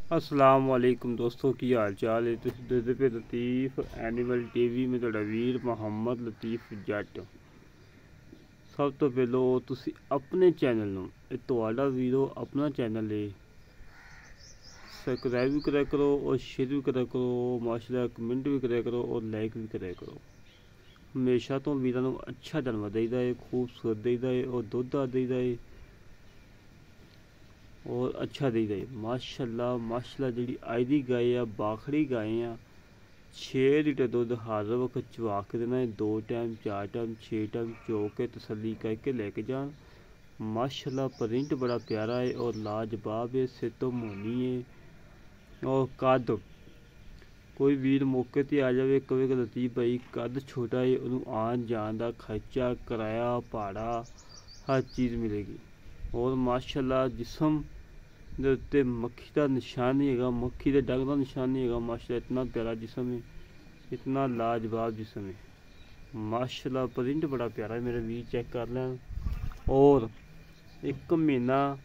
अस्सलाम वालेकुम दोस्तों की हाल चाल है। तुसीं देखदे पे लतीफ़ एनिमल टीवी में तुहाडा वीर मुहम्मद लतीफ़ जट। सब तो पहलो तुसीं अपने चैनल नूं, ये तुहाडा वीरो अपना चैनल है, सबसक्राइब भी करा करो और शेयर भी करा करो, माशाल्लाह कमेंट भी करा करो और लाइक भी करा करो। हमेशा तो वीरां नूं अच्छा जानवर देईदा है, खूबसूरत देईदा है और दुद्ध देईदा है और अच्छा देईदा है। माशाल्लाह माशाल्लाह जिहड़ी अज दी गाय आ बाखड़ी गाय आ, 6 लीटर दुद्ध हर वक्त चवा के देना है, 2 टाइम 4 टाइम 6 टाइम चो के तसल्ली करके लेके जान। माशाल्लाह प्रिंट बड़ा प्यारा है और लाजवाब है, सिर तो मोनी है और कद कोई वीर मौके ते आ जाए कहे कि लतीफ़ भाई कद छोटा है, उन्होंने आन जान का खर्चा किराया भाड़ा हर चीज़ मिलेगी। और माशाल्लाह जिसम दे उत्ते मक्खी का निशान नहीं है, मक्खी के डंग का निशान नहीं है। माशाल्लाह इतना प्यारा जिसम है, इतना लाजवाब जिसम है। माशाल्लाह प्रिंट बड़ा प्यारा है, मेरे वीर चेक कर लें। और एक महीना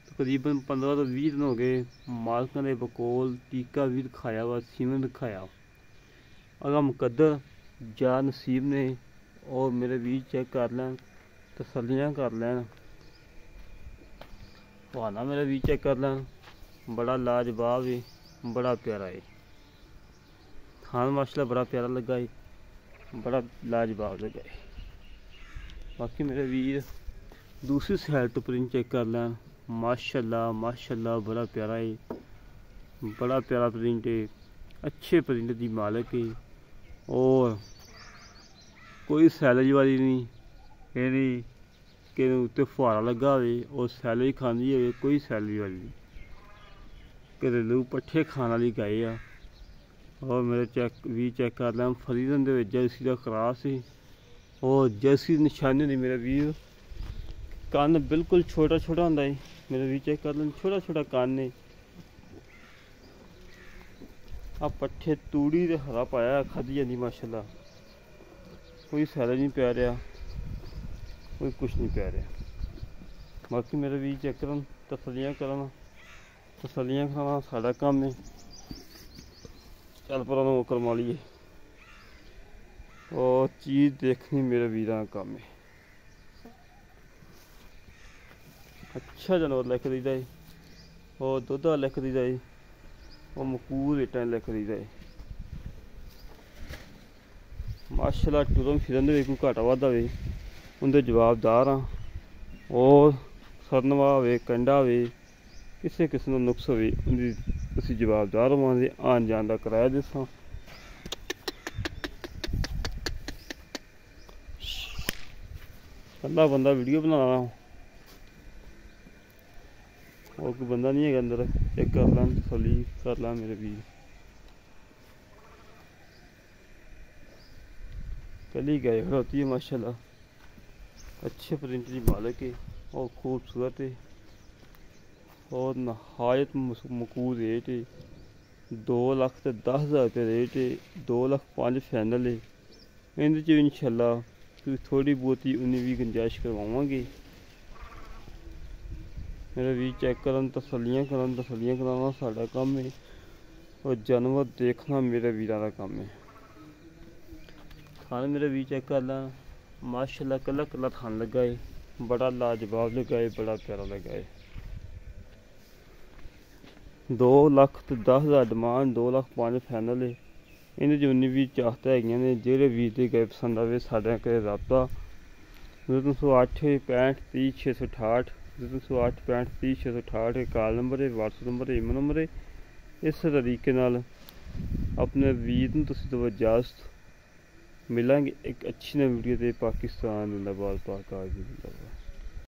तकरीबन 15 तो 20 दिन हो गए मालकां दे बकोल टीका भी दिखाया वा, सीमन दिखाया, अगर मुकद्दर जा नसीब ने। और मेरे वीर चेक कर लें, तसल्लियाँ कर लें, बहाना मेरा वीर चेक कर लें, बड़ा लाजवाब है, बड़ा प्यारा है। खान माशाल्लाह बड़ा प्यारा लगा है, बड़ा लाजवाब लगा है। बाकी मेरे वीर दूसरी साइड तो प्रिंट चेक कर लें, माशाल्लाह माशाल्लाह बड़ा प्यारा है, बड़ा प्यारा प्रिंट है, अच्छे प्रिंट की मालक है। और कोई सैलरी वाली नहीं, ये नहीं कि उत्ते फुहारा लगा हो और सैलरी खानी हो, कोई सैलरी वाली नहीं, घरेलू पट्ठे खाने वाली गाय आ। और मेरे चेक कर लें, फरीदन दे जर्सी का क्रॉस है और जर्सी निशानी नहीं मेरा वीर। कान बिल्कुल छोटा छोटा होंदा है, मेरा वीर चेक कर लें, छोटा छोटा कान है। आ पट्ठे तूड़ी ते हरा पाया खादी जाती माशाल्लाह, कोई सैलरी नहीं पै रहा, कोई कुछ नहीं पै रहा। बाकी मेरे वीर चेक करन, तसल्लियाँ करन, तसल्लियाँ खाना साडा काम है। चल पर वो करवा लीए और चीज़ देखनी मेरे वीरां का काम है। अच्छा जानवर लिख दीदा है और दुद्ध लिख दीदा है और मकूर रेटा लिख दीदा है। माशाल्लाह टुरन फिरन दे कोई घाटा वाधा होवे उनके जवाबदार हाँ। और सरनवा होवे कंडा होवे किसी किस्म का नुक्स होवे उनकी असीं जवाबदार होवांगे, आन जान का किराया देसां। कल्ला बंदा वीडियो बना रहा और कोई बंदा नहीं है अंदर, चेक कर ला तसल्ली कर ला मेरे वीर। कली गाय होती है माशाल्लाह, अच्छे प्रिंट की मालक है और खूबसूरत है और नहायत मकूर रेट है। 2,10,000 रुपये रेट है, 2,05,000 फाइनल है। इन इंशाल्लाह थोड़ी बहुती उन्हें भी गुंजाइश करवावांगे। मेरा भी चेक करन, तसल्लियाँ कराना साडा काम है और जानवर देखना मेरे वीरां दा काम है। थान मेरे वीर चेक कर ला, माशाल्लाह कला कला थान लगा है, बड़ा लाजवाब लगा है, बड़ा प्यारा लगा है। 2,10,000 डिमांड, 2,05,000 फाइनल है। इन उन्नी भी चाहता है जेह्ड़े वीर दी गाय पसंद आवे साढ़े घरे राबता 0308 65 30 668, 0308 65 30 668 कॉल नंबर है, व्हाट्सएप नंबर है, ईमेल नंबर है। इस तरीके नाल अपने वीर नूं तुसीं इजाज़त मिलांगे एक अच्छी नई वीडियो ते। पाकिस्तान जिंदाबाद, पाक जिंदाबाद।